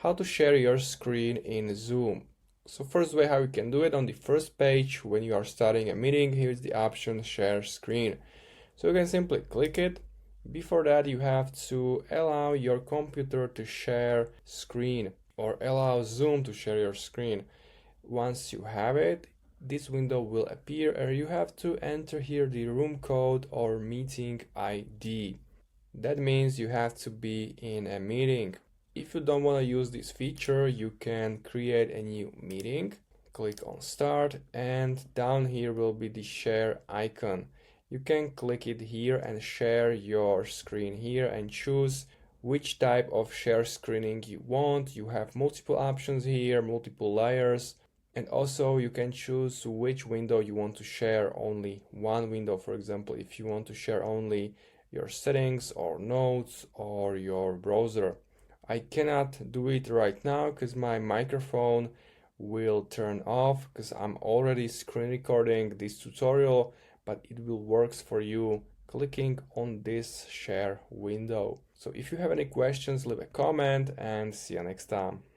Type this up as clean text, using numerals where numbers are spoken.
how to share your screen in Zoom. So first way how you can do it, on the first page when you are starting a meeting, here's the option share screen. So you can simply click it. Before that, you have to allow your computer to share screen or allow Zoom to share your screen. Once you have it, this window will appear and you have to enter here the room code or meeting ID. That means you have to be in a meeting. If you don't want to use this feature, you can create a new meeting. Click on start and down here will be the share icon. You can click it here and share your screen here and choose which type of share screening you want. You have multiple options here, multiple layers. And also you can choose which window you want to share, only one window. For example, if you want to share only your settings or notes or your browser. I cannot do it right now because my microphone will turn off because I'm already screen recording this tutorial, but it will work for you clicking on this share window. So if you have any questions, leave a comment and see you next time.